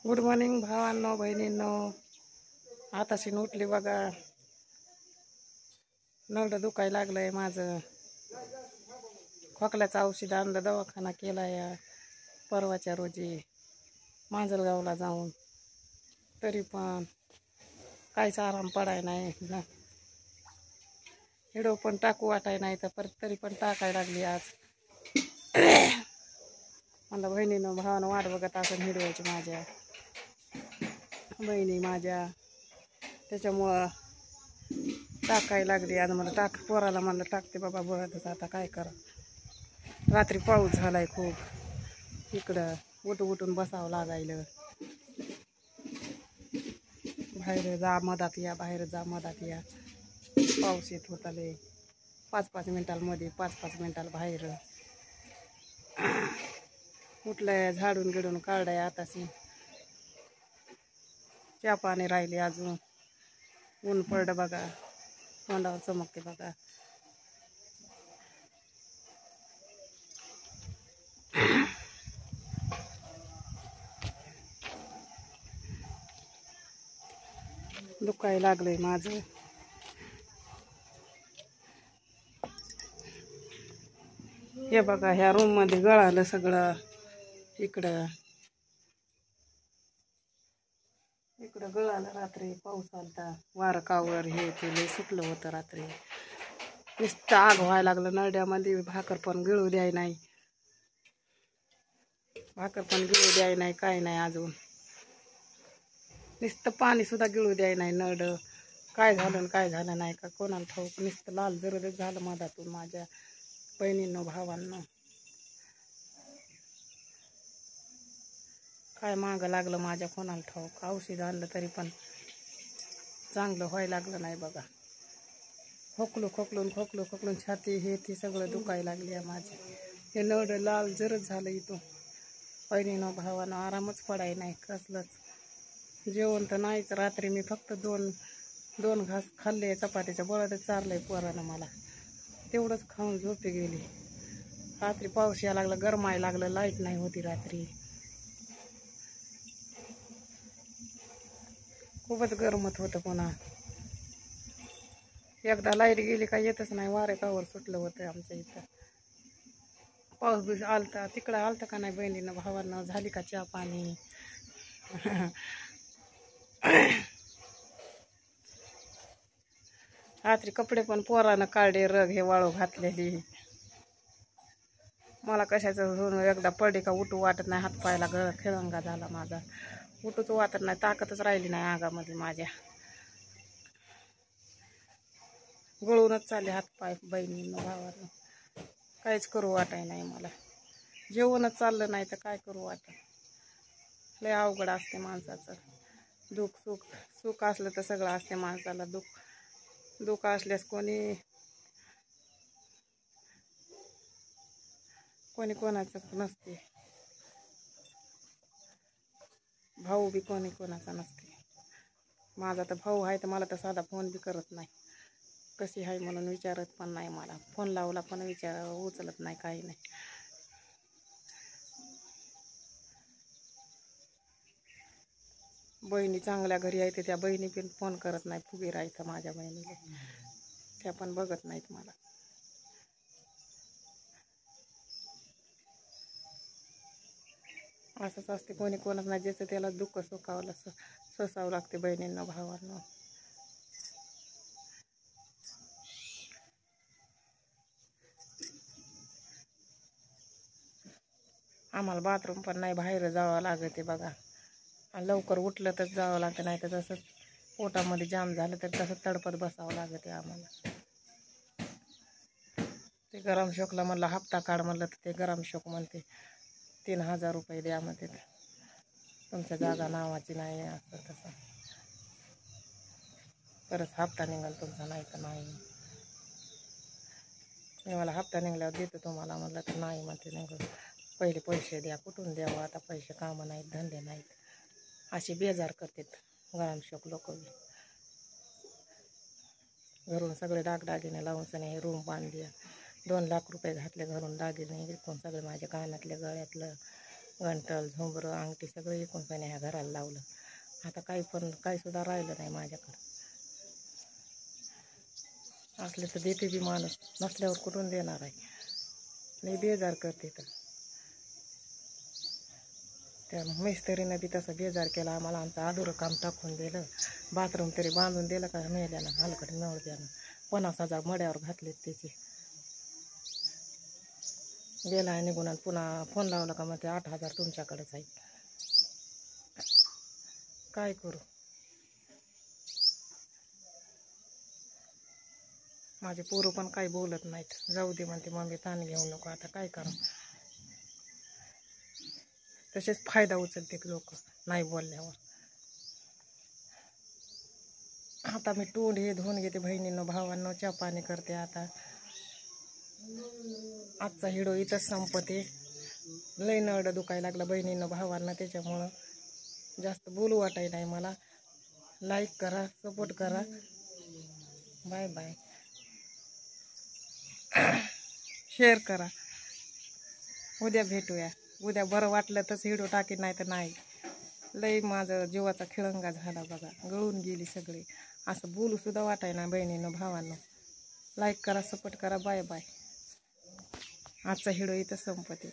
Good morning भावांनो बहिणींनो. आताशी उठली बघा. नरडं दुखायला लागलंय माझं. खोकल्याचं औषध आणलं, दवाखाना केला या परवाच्या रोजी मांजलगावला जाऊन. तरी पण काहीच आराम पडाय नाही ना. व्हिडिओ पण टाकू वाटाय नाही तर परत तरी पण टाकायला लागली आज. मला बहिणीनं भावानं वाट बघत असं व्हिडिओची माझ्या बहिणी माझ्या, त्याच्यामुळं टाकायला लागली आज. मला पोराला म्हणलं टाकते बाबा बघतच आता काय करा. रात्री पाऊस झालाय खूप इकडं, उठून बसावं लागायलं. बाहेर जा मधात या, बाहेर जा मधात या. पाऊस येत होता लय. 5-5 मिनिटांमध्ये 5-5 मिनिटाला बाहेर. उठलंय, झाडून गिडून काढाय आताशी. चहा पाणी राहिले अजून. ऊन पडलं बघा, तोंडावर चमकते बघा. दुखायला लागलंय माझं. हे बघा, ह्या रूम मध्ये गळालं सगळं. इकडं गळालं. रात्री पाऊस आलता, वारं कावर हे ते लय सुटलं होतं रात्री. नुसतं आग व्हायला लागलं नरड्यामध्ये. भाकर पण गिळू द्याय नाही, काय नाही अजून. नुसतं पाणी सुद्धा गिळू द्याय नाही नरड. काय झालं काय झालं नाही का कोणाला ठाऊक. नुसतं लाल जरदच झालं मधातून माझ्या बहिणींनो भावांनो. काय मागं लागलं माझ्या कोणाला ठाऊक. औषध आणलं तरी पण चांगलं व्हायला लागलं नाही बघा. खोकलून छाती हे ते सगळं दुखायला लागले माझे. हे नरड लाल जरच झालं इथून. बहिणीनं भावानं आरामच पडाय नाही कसलंच. जेवण तर नाहीच. रात्री मी फक्त दोन घास खाल्ले चपातीच्या. बळदच चारलंय पोरानं मला. तेवढंच खाऊन झोपी गेली. रात्री पाऊस यायला लागला, गरमायला लागलं. लाईट नाही होती रात्री. खूपच गरमत होतं. पुन्हा एकदा लाईट गेली का येतच नाही. वारे कावर सुटलं होतं आमच्या इथं. पाऊस बिस आलता. तिकडं आलता का नाही बहिणीनं भावानं? झाली का चहा पाणी? रात्री कपडे पण पोरानं काढले, रग हे वाळू घातलेली. मला कशाचं होऊन एकदा पडली का उठू वाटत नाही. हातपायला खेळंगा झाला माझा. उठूच वाटत नाही, ताकदच राहिली नाही अंगामध्ये माझ्या. गळूनच चालले हातपाय बहिणीनं भावानं. काहीच करू वाटाय नाही मला. जेवणच चाललं नाही तर काय करू वाटत. लय अवघड असते माणसाचं. सुख असलं तर सगळं असते माणसाला. दुःख असल्यास कोणी कोणाचं नसते. भाऊ बी कोणाचा नसते. माझा तर भाऊ आहे तर मला तर साधा फोन बी करत नाही. कशी आहे म्हणून विचारत पण नाही मला. फोन लावला पण उचलत नाही, काही नाही. बहिणी चांगल्या घरी आहे त्या बहिणी पण फोन करत नाही. फुगी राहायचं माझ्या बहिणीला. त्या पण बघत नाहीत मला. असंच असते. कोणाच नाही. ज्याचं त्याला दुःख सोसावं लागते बहिणींना भावांना. आम्हाला बाथरूम पण नाही, बाहेर जावं लागते बघा. लवकर उठलं तर जावं लागतं, नाही तर तसंच पोटामध्ये जाम झालं तर तसं तडपत बसावं लागते आम्हाला. ते ग्रामसेवकला म्हणलं हप्ता काढ म्हणलं तर ते ग्रामसेवक म्हणते 3000 रुपये द्या म्हणते. तुमच्या जागा नावाची नाही असं तसं. परत हप्ता निघाल तुमचा, नाही तर नाही. मी मला हप्ता निघाल्यावर देतो तुम्हाला म्हणलं तर नाही म्हणते. नाही, पहिले पैसे द्या. कुठून द्यावं आता पैसे? कामं नाहीत, धंदे नाहीत. असे बेजार करतात ग्रामसेवक लोक. घरून सगळे दागदागिने लावून सने रूम बांधली. 2 लाख रुपये घातले घरून दागिने विकून. सगळे माझ्या कानातले गळ्यातलं घंटल झुंबरं अंगठी सगळं एकूण पण ह्या घराला लावलं. आता काही सुद्धा राहिलं नाही माझ्याकडं. असले तर देते बी माणूस, नसल्यावर कुठून देणार आहे. लई बेजार करते तर. त्या मिस्त्रीनं बी तसं बेजार केला आम्हाला. आमचं अधुरं काम टाकून दिलं. बाथरूम तरी बांधून दिलं का मेल्यानं हलकट नवरद्यानं 50,000 मड्यावर घातलेत त्याचे. गेला निघून आणि पुन्हा फोन लावला का मग ते 8,000 तुमच्याकडेच आहे. काय करू. माझे पोरं पण काही बोलत नाहीत. जाऊ दे म्हणते मम्मी, ताण घेऊ नको. आता काय करा. तसेच फायदा उचलते लोक नाही बोलल्यावर. आता मी तोंड हे धुवून घेते बहिणींनो भावांनो, चहा पाणी करते. आता आजचा व्हिडिओ इथंच संपते. लई नरड दुखायला लागला बहिणींनो भावांना, त्याच्यामुळं जास्त बोलू वाटाय नाही मला. लाईक करा, सपोर्ट करा. Bye bye. शेअर करा. उद्या भेटूया. उद्या बरं वाटलं तरच व्हिडिओ टाकीन, नाही तर नाही. लई माझं जीवाचा खिळंगा झाला बघा, गळून गेली सगळी. असं बोलू सुद्धा वाटाय ना बहिणींनो भावांनो. लाईक करा, सपोर्ट करा. Bye bye. आजचा व्हिडिओ इथं संपते.